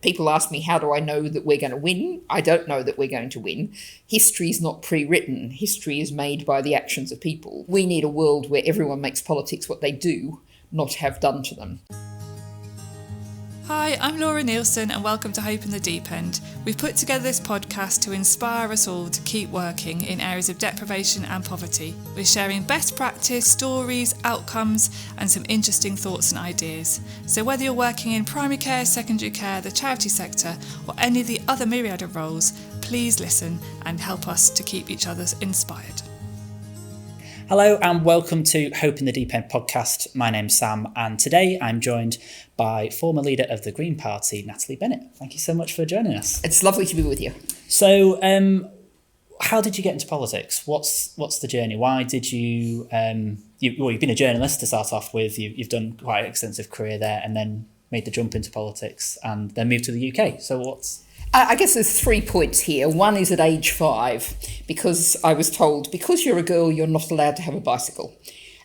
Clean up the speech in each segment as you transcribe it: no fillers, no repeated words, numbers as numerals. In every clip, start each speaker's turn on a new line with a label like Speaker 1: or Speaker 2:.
Speaker 1: people ask me, how do I know that we're going to win? I don't know that we're going to win. History is not pre-written. History is made by the actions of people. We need a world where everyone makes politics what they do, not have done to them.
Speaker 2: Hi, I'm Laura Nielsen and welcome to Hope in the Deep End. We've put together this podcast to inspire us all to keep working in areas of deprivation and poverty. We're sharing best practice, stories, outcomes and some interesting thoughts and ideas. So whether you're working in primary care, secondary care, the charity sector or any of the other myriad of roles, please listen and help us to keep each other inspired.
Speaker 3: Hello and welcome to Hope in the Deep End podcast. My name's Sam and today I'm joined by former leader of the Green Party, Natalie Bennett. Thank you so much for joining us.
Speaker 1: It's lovely to be with you.
Speaker 3: So, how did you get into politics? What's the journey? Why did you, you've been a journalist to start off with, you've done quite an extensive career there and then made the jump into politics and then moved to the UK. So what's...
Speaker 1: I guess there's 3 points here. One is at age 5, because I was told, because you're a girl, you're not allowed to have a bicycle.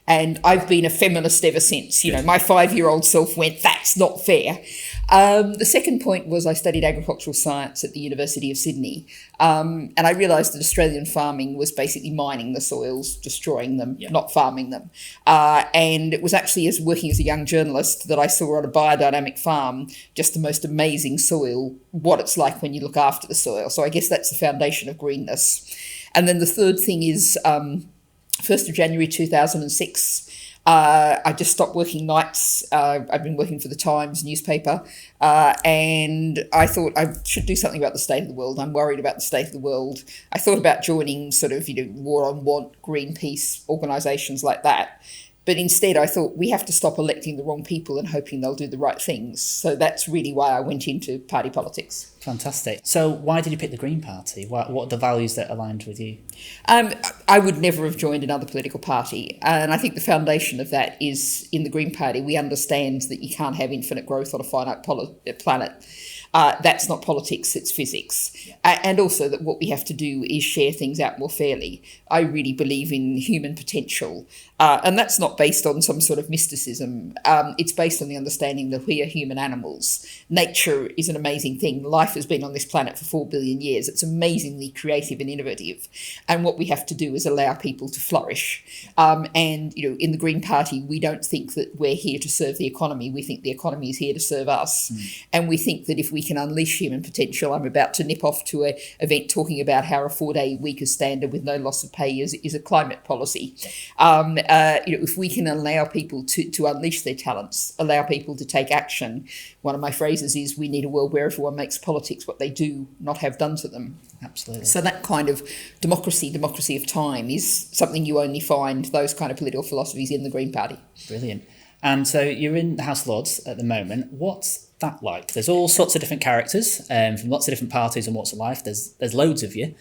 Speaker 1: And I've been a feminist ever since. You know, my 5-year-old self went, that's not fair. The second point was I studied agricultural science at the University of Sydney. And I realised that Australian farming was basically mining the soils, destroying them, not farming them. And it was actually as working as a young journalist that I saw on a biodynamic farm just the most amazing soil, what it's like when you look after the soil. So I guess that's the foundation of greenness. And then the third thing is 1st of January 2006, I just stopped working nights. I've been working for the Times newspaper, and I thought I should do something about the state of the world. I'm worried about the state of the world. I thought about joining sort of, War on Want, Greenpeace, organisations like that. But instead, I thought we have to stop electing the wrong people and hoping they'll do the right things. So that's really why I went into party politics.
Speaker 3: Fantastic. So why did you pick the Green Party? What are the values that aligned with you?
Speaker 1: I would never have joined another political party. And I think the foundation of that is in the Green Party, we understand that you can't have infinite growth on a finite planet. That's not politics, it's physics. And also that what we have to do is share things out more fairly. I really believe in human potential. And that's not based on some sort of mysticism. It's based on the understanding that we are human animals. Nature is an amazing thing. Life has been on this planet for 4 billion years. It's amazingly creative and innovative. And what we have to do is allow people to flourish. And, in the Green Party, we don't think that we're here to serve the economy. We think the economy is here to serve us. And we think that if we can unleash human potential, I'm about to nip off to an event talking about how a 4-day week as standard with no loss of pay is a climate policy. If we can allow people to unleash their talents, allow people to take action, one of my phrases is we need a world where everyone makes politics what they do, not have done to them.
Speaker 3: Absolutely.
Speaker 1: So that kind of democracy of time is something you only find those kind of political philosophies in the Green Party.
Speaker 3: Brilliant. And so you're in the House of Lords at the moment. What's that like? There's all sorts of different characters from lots of different parties and walks of life. There's loads of you.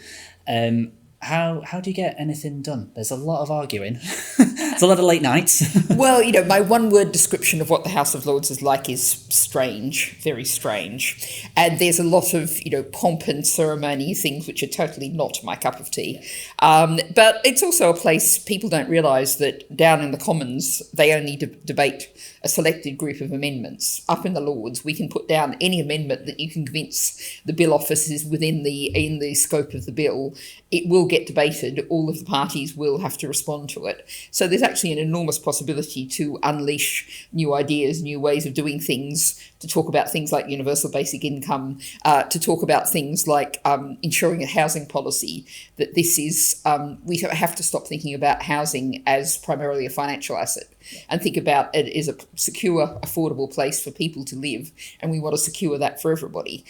Speaker 3: How do you get anything done? There's a lot of arguing. There's a lot of late nights.
Speaker 1: Well, my one-word description of what the House of Lords is like is strange, very strange. And there's a lot of, pomp and ceremony, things which are totally not my cup of tea. But it's also a place people don't realise that down in the Commons, they only debate a selected group of amendments. Up in the Lords, we can put down any amendment that you can convince the bill office is in the scope of the bill. It will get debated. All of the parties will have to respond to it. So there's actually an enormous possibility to unleash new ideas, new ways of doing things, to talk about things like universal basic income, to talk about things like ensuring a housing policy, that this is, we have to stop thinking about housing as primarily a financial asset and think about it as a secure, affordable place for people to live, and we want to secure that for everybody.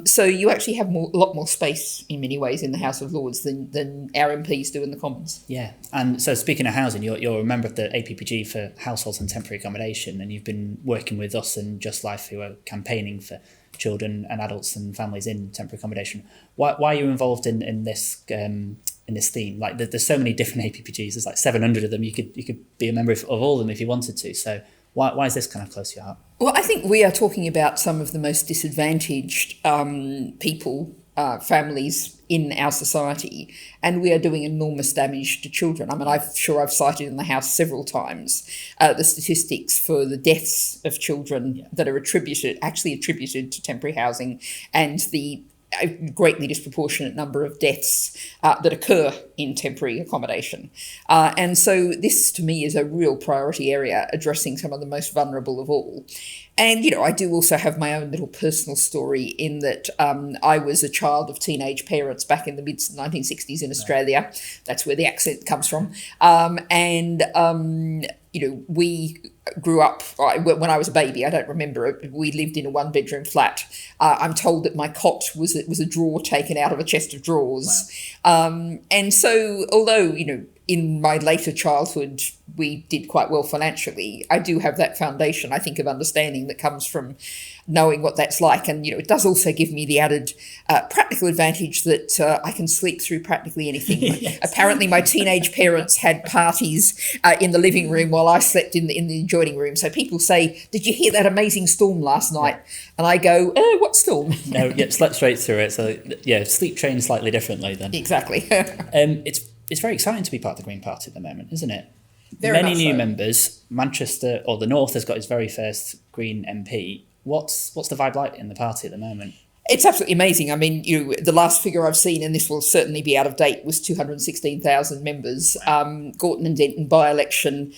Speaker 1: So you actually have a lot more space in many ways in the House of Lords than our MPs do in the Commons.
Speaker 3: Yeah, and so speaking of housing, you're a member of the APPG for Households and Temporary Accommodation, and you've been working with us and Just Life, who are campaigning for children and adults and families in temporary accommodation. Why are you involved in this theme? Like there's so many different APPGs. There's like 700 of them. You could be a member of all of them if you wanted to. So why is this kind of close to your heart?
Speaker 1: Well, I think we are talking about some of the most disadvantaged people families in our society, and we are doing enormous damage to children. I mean, I'm sure I've cited in the House several times the statistics for the deaths of children that are actually attributed to temporary housing, and the a greatly disproportionate number of deaths that occur in temporary accommodation. And so this, to me, is a real priority area, addressing some of the most vulnerable of all. And, you know, I do also have my own little personal story in that I was a child of teenage parents back in the mid-1960s in Australia. That's where the accent comes from. You know, we grew up, when I was a baby, I don't remember it, we lived in a one-bedroom flat. I'm told that my cot was a drawer taken out of a chest of drawers. Wow. And so, although, you know, in my later childhood, we did quite well financially, I do have that foundation, I think, of understanding that comes from knowing what that's like. And, you know, it does also give me the added practical advantage that I can sleep through practically anything. Yes. Apparently, my teenage parents had parties in the living room while I slept in the adjoining room. So people say, "Did you hear that amazing storm last night?" Yeah. And I go, "What storm?"
Speaker 3: No, slept straight through it. So, yeah, sleep trained slightly differently then.
Speaker 1: Exactly.
Speaker 3: It's very exciting to be part of the Green Party at the moment, isn't it?
Speaker 1: Very
Speaker 3: Many new
Speaker 1: so.
Speaker 3: members. Manchester, or the North, has got its very first Green MP. What's the vibe like in the party at the moment?
Speaker 1: It's absolutely amazing. I mean, the last figure I've seen, and this will certainly be out of date, was 216,000 members. Gorton and Denton by-election.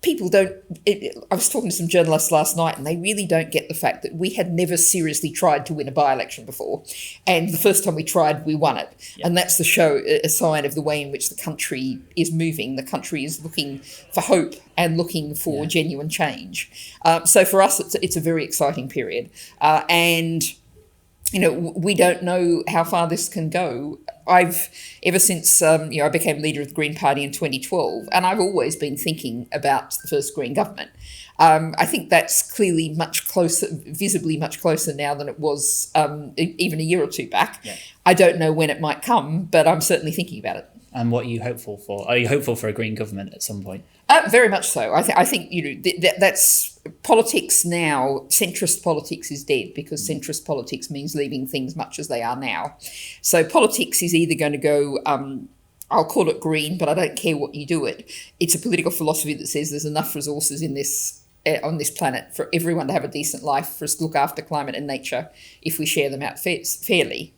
Speaker 1: People don't... I was talking to some journalists last night, and they really don't get the fact that we had never seriously tried to win a by-election before. And the first time we tried, we won it. Yep. And that's a sign of the way in which the country is moving. The country is looking for hope and looking for genuine change. So for us, it's a very exciting period. And... you know, we don't know how far this can go. Ever since I became leader of the Green Party in 2012, and I've always been thinking about the first Green government. I think that's clearly visibly much closer now than it was even a year or two back. Yeah. I don't know when it might come, but I'm certainly thinking about it.
Speaker 3: And what are you hopeful for? Are you hopeful for a Green government at some point?
Speaker 1: Very much so. I think you know that's politics now. Centrist politics is dead because centrist politics means leaving things much as they are now. So politics is either going to go. I'll call it green, but I don't care what you do it. It's a political philosophy that says there's enough resources in this on this planet for everyone to have a decent life, for us to look after climate and nature if we share them out fairly.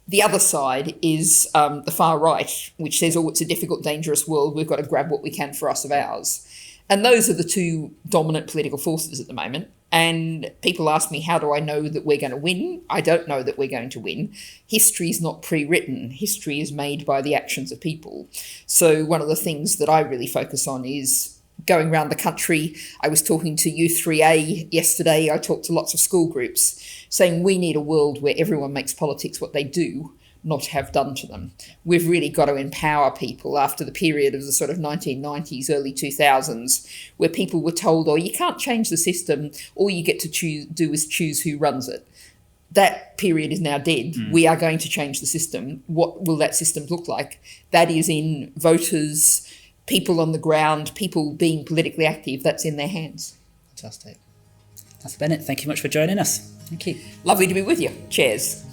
Speaker 1: The other side is the far right, which says, it's a difficult, dangerous world. We've got to grab what we can for us of ours. And those are the two dominant political forces at the moment. And people ask me, how do I know that we're going to win? I don't know that we're going to win. History is not pre-written. History is made by the actions of people. So one of the things that I really focus on is going around the country. I was talking to U3A yesterday. I talked to lots of school groups saying we need a world where everyone makes politics what they do, not have done to them. We've really got to empower people after the period of the sort of 1990s, early 2000s, where people were told, you can't change the system. All you get to do is choose who runs it. That period is now dead. We are going to change the system. What will that system look like? That is in voters, people on the ground, people being politically active. That's in their hands.
Speaker 3: Fantastic. Natalie Bennett, thank you much for joining us. Thank you.
Speaker 1: Lovely to be with you. Cheers.